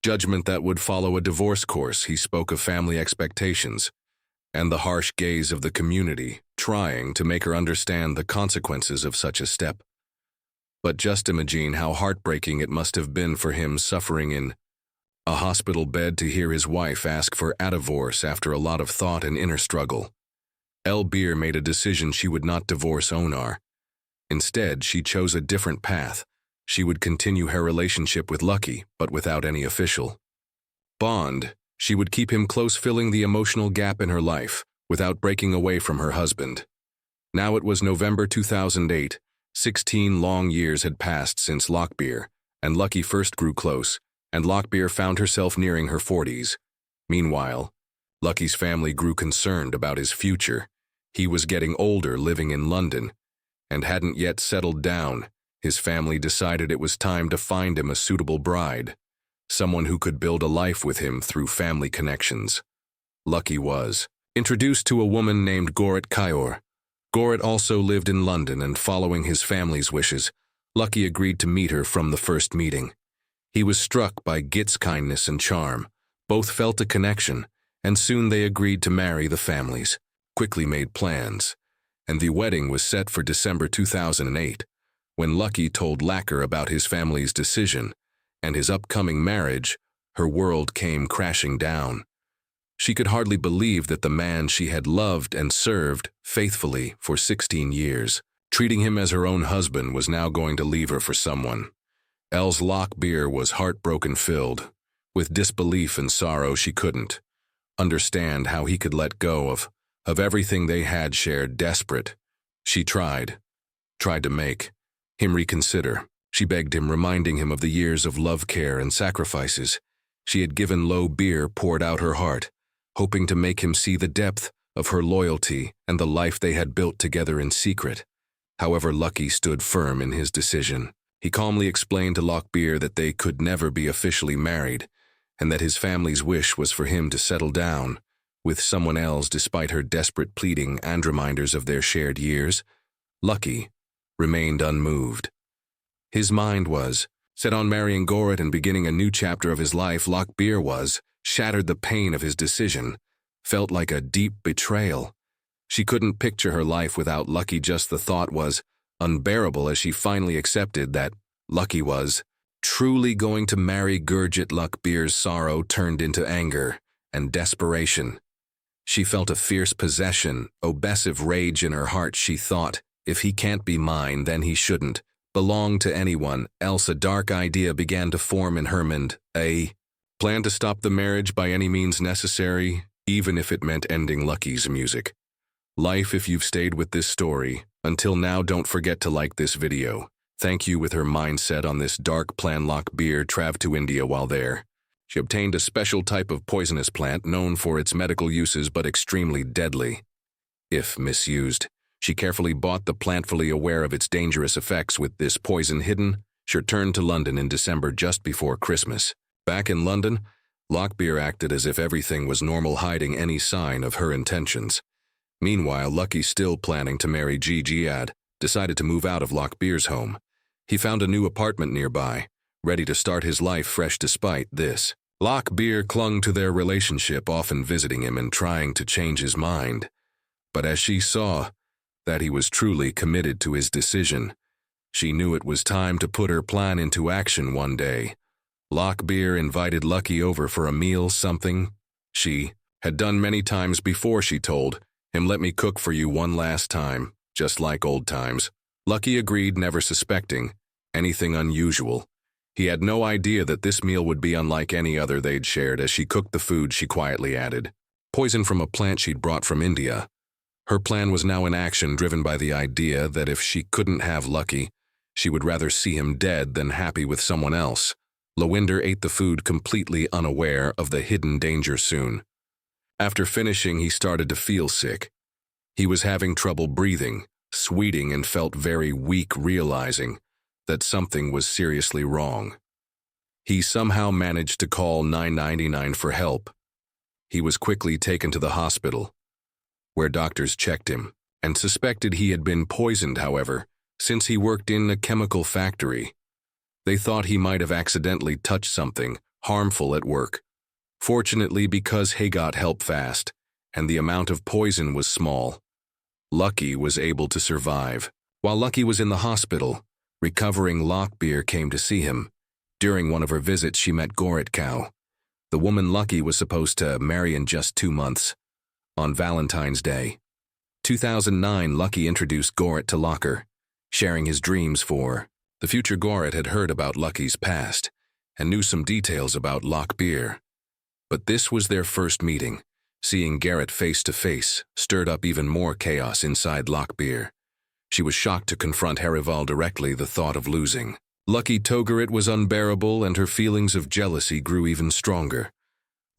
judgment that would follow a divorce course. He spoke of family expectations and the harsh gaze of the community, trying to make her understand the consequences of such a step. But just imagine how heartbreaking it must have been for him suffering in a hospital bed to hear his wife ask for a divorce after a lot of thought and inner struggle. Beer made a decision she would not divorce Onar. Instead, she chose a different path. She would continue her relationship with Lucky, but without any official bond. She would keep him close, filling the emotional gap in her life, without breaking away from her husband. Now it was November 2008. 16 long years had passed since Lockbeer and Lucky first grew close, and Lockbeer found herself nearing her 40s. Meanwhile, Lucky's family grew concerned about his future. He was getting older, living in London, and hadn't yet settled down. His family decided it was time to find him a suitable bride, someone who could build a life with him through family connections. Lucky was introduced to a woman named Goret Kaur. Goret also lived in London, and following his family's wishes, Lucky agreed to meet her from the first meeting. He was struck by Git's kindness and charm. Both felt a connection, and soon they agreed to marry. The families quickly made plans, and the wedding was set for December 2008. When Lucky told Lacker about his family's decision and his upcoming marriage, her world came crashing down. She could hardly believe that the man she had loved and served faithfully for 16 years, treating him as her own husband, was now going to leave her for someone else. Lockbeer was heartbroken, filled with disbelief and sorrow. She couldn't understand how he could let go of everything they had shared. Desperate, she tried to make him reconsider. She begged him, reminding him of the years of love, care, and sacrifices she had given. Beer poured out her heart, hoping to make him see the depth of her loyalty and the life they had built together in secret. However, Lucky stood firm in his decision. He calmly explained to Lockbeer that they could never be officially married, and that his family's wish was for him to settle down with someone else. Despite her desperate pleading and reminders of their shared years, Lucky remained unmoved. His mind was set on marrying Goret and beginning a new chapter of his life. Lockbeer was shattered. The pain of his decision felt like a deep betrayal. She couldn't picture her life without Lucky. Just the thought was unbearable as she finally accepted that Lucky was truly going to marry Gurjit. Lockbeer's sorrow turned into anger and desperation. She felt a fierce possession, obsessive rage in her heart. She thought, if he can't be mine, then he shouldn't belong to anyone else. A dark idea began to form in her mind, a plan to stop the marriage by any means necessary, even if it meant ending Lucky's music life. If you've stayed with this story until now, don't forget to like this video. Thank you. With her mindset on this dark plan, Lockbeer traveled to India. While there, she obtained a special type of poisonous plant known for its medical uses but extremely deadly if misused. She carefully bought the plant, fully aware of its dangerous effects. With this poison hidden, she returned to London in December, just before Christmas. Back in London, Lockbeer acted as if everything was normal, hiding any sign of her intentions. Meanwhile, Lucky, still planning to marry Gigi, had decided to move out of Lockbeer's home. He found a new apartment nearby, ready to start his life fresh. Despite this, Lockbeer clung to their relationship, often visiting him and trying to change his mind. But as she saw that he was truly committed to his decision, she knew it was time to put her plan into action. One day, Lockbeer invited Lucky over for a meal, something she had done many times before. She told him, "Let me cook for you one last time, just like old times." Lucky agreed, never suspecting anything unusual. He had no idea that this meal would be unlike any other they'd shared. As she cooked the food, she quietly added poison from a plant she'd brought from India. Her plan was now in action, driven by the idea that if she couldn't have Lucky, she would rather see him dead than happy with someone else. Lowinder ate the food, completely unaware of the hidden danger. Soon after finishing, he started to feel sick. He was having trouble breathing, sweating, and felt very weak. Realizing that something was seriously wrong, he somehow managed to call 999 for help. He was quickly taken to the hospital, where doctors checked him and suspected he had been poisoned. However, since he worked in a chemical factory, they thought he might have accidentally touched something harmful at work. Fortunately, because he got help fast, and the amount of poison was small, Lucky was able to survive. While Lucky was in the hospital, recovering Lockbeer came to see him. During one of her visits, she met Gorit Cow, the woman Lucky was supposed to marry in just 2 months. On Valentine's Day, 2009, Lucky introduced Gorit to Locker, sharing his dreams for the future. Gorit had heard about Lucky's past and knew some details about Lockbeer. But this was their first meeting. Seeing Garrett face to face stirred up even more chaos inside Lockbeer. She was shocked to confront Herival directly. The thought of losing Lucky Togerit was unbearable, and her feelings of jealousy grew even stronger.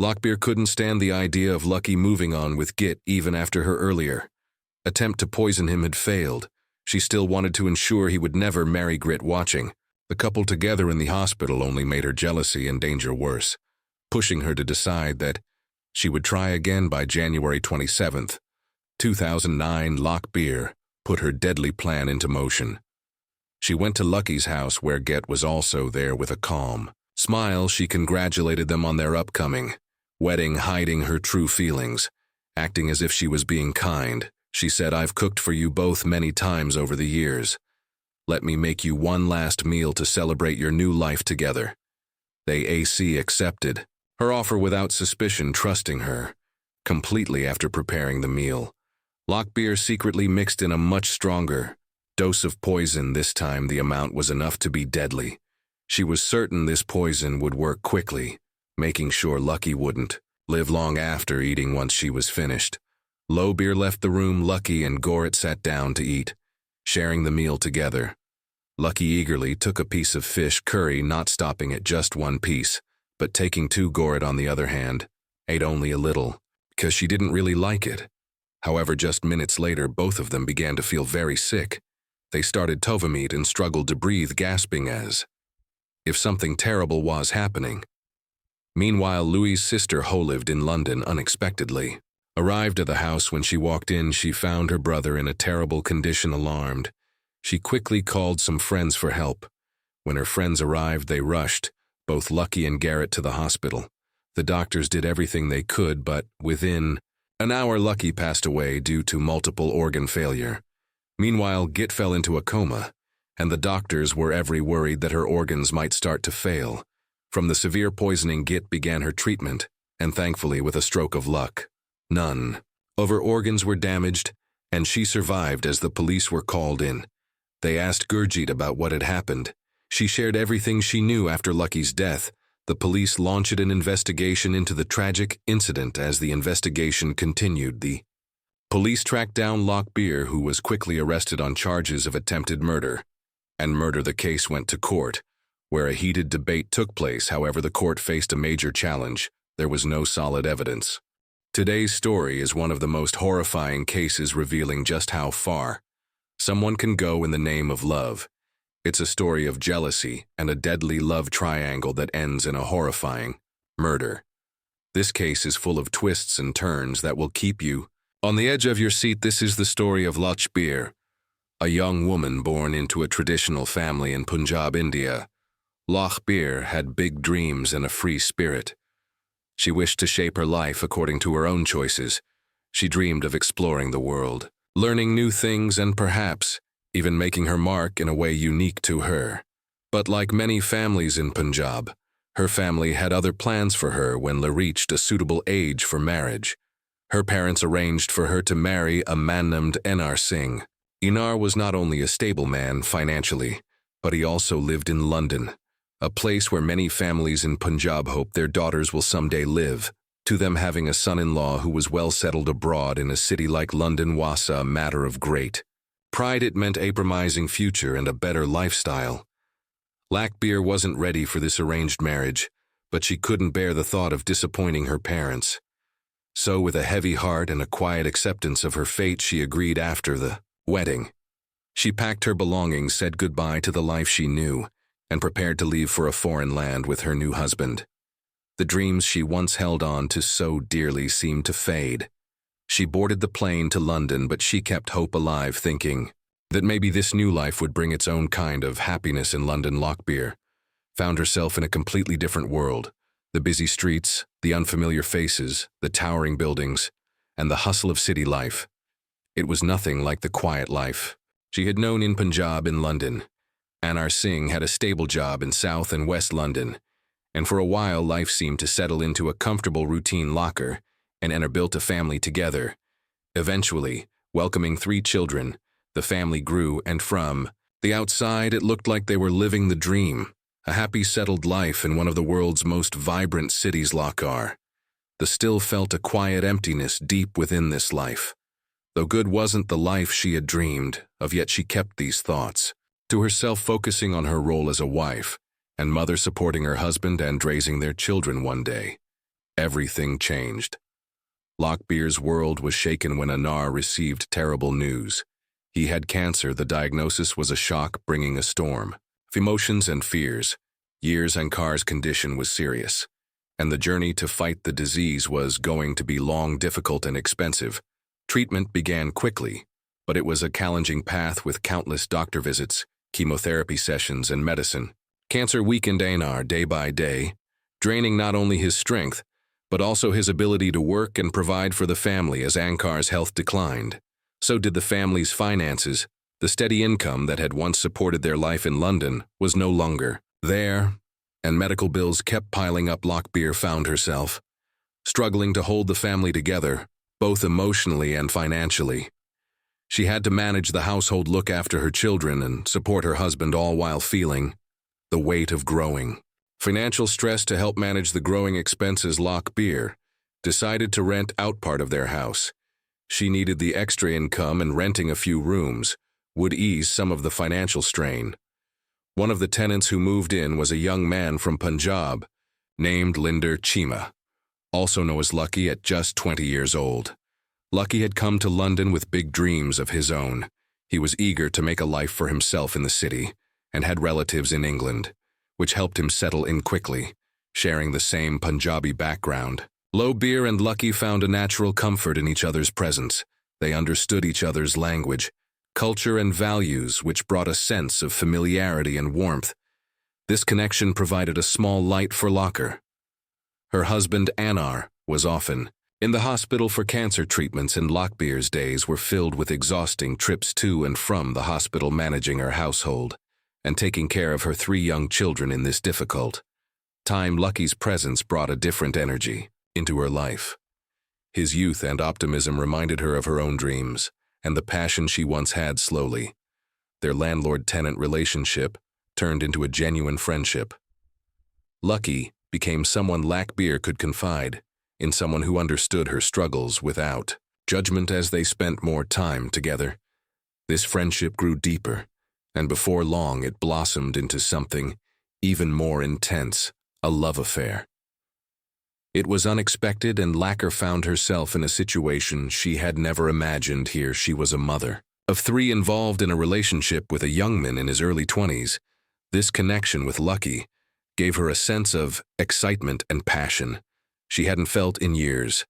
Lockbeer couldn't stand the idea of Lucky moving on with Git even after her earlier attempt to poison him had failed. She still wanted to ensure he would never marry Grit. Watching the couple together in the hospital only made her jealousy and danger worse, pushing her to decide that she would try again. By January 27, 2009, Lockbeer put her deadly plan into motion. She went to Lucky's house, where Get was also there. With a calm smile, she congratulated them on their upcoming wedding, hiding her true feelings. Acting as if she was being kind, she said, "I've cooked for you both many times over the years. Let me make you one last meal to celebrate your new life together." They accepted her offer without suspicion, trusting her completely. After preparing the meal, Lockbeer secretly mixed in a much stronger dose of poison. This time the amount was enough to be deadly. She was certain this poison would work quickly, making sure Lucky wouldn't live long after eating. Once she was finished, Lockbeer left the room. Lucky and Gorit sat down to eat, sharing the meal together. Lucky eagerly took a piece of fish curry, not stopping at just one piece, but taking 2. Gorit, on the other hand, ate only a little, because she didn't really like it. However, just minutes later, both of them began to feel very sick. They started to vomit and struggled to breathe, gasping as if something terrible was happening. Meanwhile, Louis's sister Ho lived in London unexpectedly. Arrived at the house. When she walked in, she found her brother in a terrible condition. Alarmed, she quickly called some friends for help. When her friends arrived, they rushed both Lucky and Garrett to the hospital. The doctors did everything they could, but within an hour, Lucky passed away due to multiple organ failure. Meanwhile, Git fell into a coma, and the doctors were worried that her organs might start to fail. From the severe poisoning, Git began her treatment, and thankfully, with a stroke of luck, none of her organs were damaged, and she survived. As the police were called in, they asked Gurjit about what had happened. She shared everything she knew. After Lucky's death, the police launched an investigation into the tragic incident. As the investigation continued, the police tracked down Lockbeer, who was quickly arrested on charges of attempted murder and murder. The case went to court, where a heated debate took place. However, the court faced a major challenge. There was no solid evidence. Today's story is one of the most horrifying cases, revealing just how far someone can go in the name of love. It's a story of jealousy and a deadly love triangle that ends in a horrifying murder. This case is full of twists and turns that will keep you on the edge of your seat. This is the story of Lockbeer, a young woman born into a traditional family in Punjab, India. Lockbeer had big dreams and a free spirit. She wished to shape her life according to her own choices. She dreamed of exploring the world, learning new things, and perhaps even making her mark in a way unique to her. But like many families in Punjab, her family had other plans for her. When La reached a suitable age for marriage, her parents arranged for her to marry a man named Enar Singh. Enar was not only a stable man financially, but he also lived in London, a place where many families in Punjab hope their daughters will someday live. To them, having a son-in-law who was well settled abroad in a city like London was a matter of great pride. It meant a promising future and a better lifestyle. Lockbeer wasn't ready for this arranged marriage, but she couldn't bear the thought of disappointing her parents. So, with a heavy heart and a quiet acceptance of her fate, she agreed. After the wedding, she packed her belongings, said goodbye to the life she knew, and prepared to leave for a foreign land with her new husband. The dreams she once held on to so dearly seemed to fade. She boarded the plane to London, but she kept hope alive, thinking that maybe this new life would bring its own kind of happiness. In London, Lockbeer found herself in a completely different world. The busy streets, the unfamiliar faces, the towering buildings, and the hustle of city life. It was nothing like the quiet life she had known in Punjab in London. Anar Singh had a stable job in South and West London, and for a while life seemed to settle into a comfortable routine locker, and Anar built a family together. Eventually, welcoming 3 children, the family grew, and from the outside it looked like they were living the dream, a happy settled life in one of the world's most vibrant cities. Lahore. The still felt a quiet emptiness deep within this life. Though good wasn't the life she had dreamed of, yet she kept these thoughts to herself, focusing on her role as a wife and mother, supporting her husband and raising their children. One day, everything changed. Lockbeer's world was shaken when Anar received terrible news. He had cancer. The diagnosis was a shock, bringing a storm of emotions and fears. Years Ankar's condition was serious, and the journey to fight the disease was going to be long, difficult, and expensive. Treatment began quickly, but it was a challenging path with countless doctor visits, chemotherapy sessions, and medicine. Cancer weakened Anar day by day, draining not only his strength, but also his ability to work and provide for the family. As Ankar's health declined, so did the family's finances. The steady income that had once supported their life in London was no longer there, and medical bills kept piling up. Lockbeer found herself struggling to hold the family together, both emotionally and financially. She had to manage the household, look after her children, and support her husband, all while feeling the weight of growing financial stress. To help manage the growing expenses, Lockbeer decided to rent out part of their house. She needed the extra income, and renting a few rooms would ease some of the financial strain. One of the tenants who moved in was a young man from Punjab named Linder Chima, also known as Lucky, at just 20 years old. Lucky had come to London with big dreams of his own. He was eager to make a life for himself in the city, and had relatives in England, which helped him settle in quickly, sharing the same Punjabi background. Lockbeer and Lucky found a natural comfort in each other's presence. They understood each other's language, culture, and values, which brought a sense of familiarity and warmth. This connection provided a small light for Locker. Her husband, Anar, was often in the hospital for cancer treatments, and Lockbeer's days were filled with exhausting trips to and from the hospital, managing her household and taking care of her 3 young children. In this difficult time, Lucky's presence brought a different energy into her life. His youth and optimism reminded her of her own dreams and the passion she once had. Slowly, their landlord-tenant relationship turned into a genuine friendship. Lucky became someone Lockbeer could confide in, someone who understood her struggles without judgment. As they spent more time together, this friendship grew deeper, and before long it blossomed into something even more intense, a love affair. It was unexpected, and Locker found herself in a situation she had never imagined. Here she was, a mother of 3, involved in a relationship with a young man in his early 20s. This connection with Lucky gave her a sense of excitement and passion she hadn't felt in years.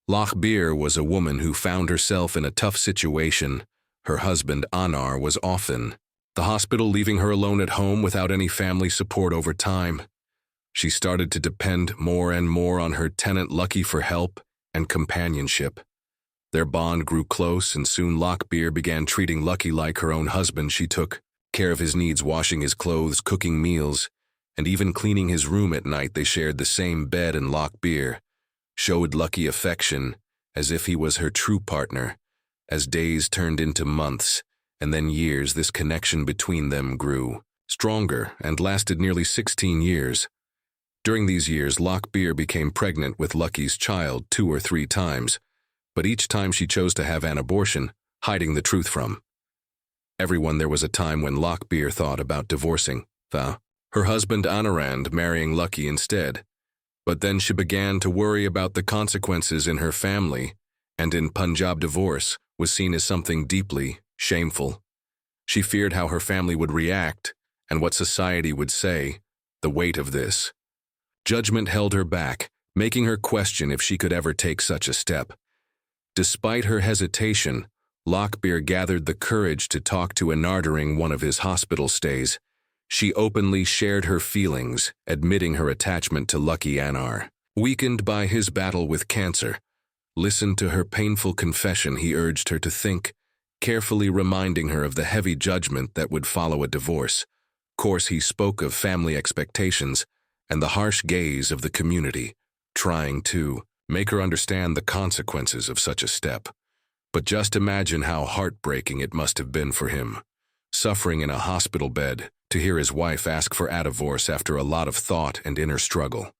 Lockbeer was a woman who found herself in a tough situation. Her husband, Anar, was often the hospital, leaving her alone at home without any family support. Over time, she started to depend more and more on her tenant Lucky for help and companionship. Their bond grew close, and soon Lockbeer began treating Lucky like her own husband. She took care of his needs, washing his clothes, cooking meals, and even cleaning his room at night. They shared the same bed, and Lockbeer showed Lucky affection as if he was her true partner. As days turned into months and then years, this connection between them grew stronger and lasted nearly 16 years. During these years, Lockbeer became pregnant with Lucky's child 2 or 3 times, but each time she chose to have an abortion, hiding the truth from everyone. There was a time when Lockbeer thought about divorcing her husband Anand, marrying Lucky instead. But then she began to worry about the consequences in her family, and in Punjab, divorce was seen as something deeply shameful. She feared how her family would react and what society would say. The weight of this judgment held her back, making her question if she could ever take such a step. Despite her hesitation, Lockbeer gathered the courage to talk to Anar during one of his hospital stays. She openly shared her feelings, admitting her attachment to Lucky Anar. Weakened by his battle with cancer, listened to her painful confession, he urged her to think, carefully reminding her of the heavy judgment that would follow a divorce. Of course, he spoke of family expectations and the harsh gaze of the community, trying to make her understand the consequences of such a step. But just imagine how heartbreaking it must have been for him, suffering in a hospital bed, to hear his wife ask for a divorce after a lot of thought and inner struggle.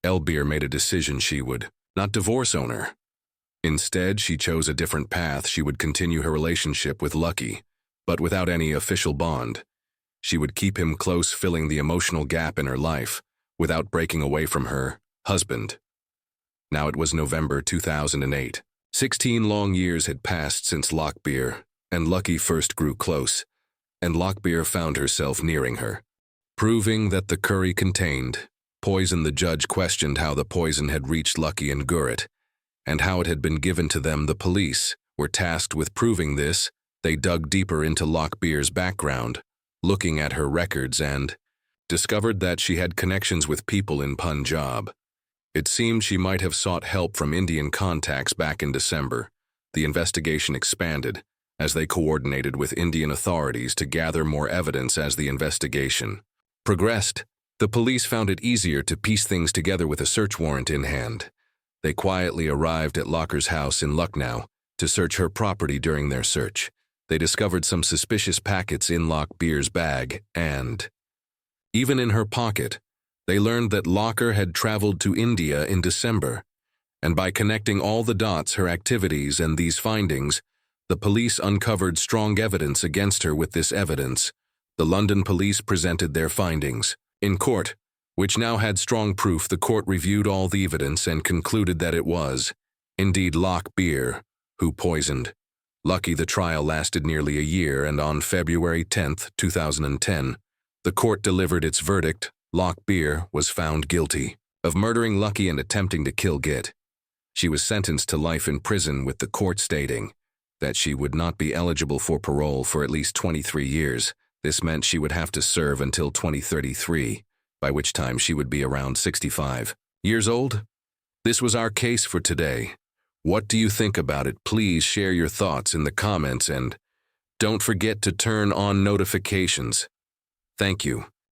Elbir made a decision: she would not divorce owner. Instead, she chose a different path. She would continue her relationship with Lucky, but without any official bond. She would keep him close, filling the emotional gap in her life, without breaking away from her husband. Now it was November 2008. 16 long years had passed since Lockbeer and Lucky first grew close, and Lockbeer found herself nearing her, proving that the curry contained poison. The judge questioned how the poison had reached Lucky and Gurrit, and how it had been given to them. The police were tasked with proving this. They dug deeper into Lockbeer's background, looking at her records, and discovered that she had connections with people in Punjab. It seemed she might have sought help from Indian contacts back in December. The investigation expanded as they coordinated with Indian authorities to gather more evidence. As the investigation progressed, the police found it easier to piece things together with a search warrant in hand. They quietly arrived at Locker's house in Lucknow to search her property. During their search, they discovered some suspicious packets in Lockbeer's bag, and even in her pocket. They learned that Locker had traveled to India in December, and by connecting all the dots, her activities, and these findings, the police uncovered strong evidence against her. With this evidence, the London police presented their findings in court, which now had strong proof. The court reviewed all the evidence and concluded that it was indeed Lockbeer who poisoned Lucky. The trial lasted nearly a year, and on February 10, 2010, the court delivered its verdict. Lockbeer was found guilty of murdering Lucky and attempting to kill Git. She was sentenced to life in prison, with the court stating that she would not be eligible for parole for at least 23 years. This meant she would have to serve until 2033, by which time she would be around 65 years old. This was our case for today. What do you think about it? Please share your thoughts in the comments, and don't forget to turn on notifications. Thank you.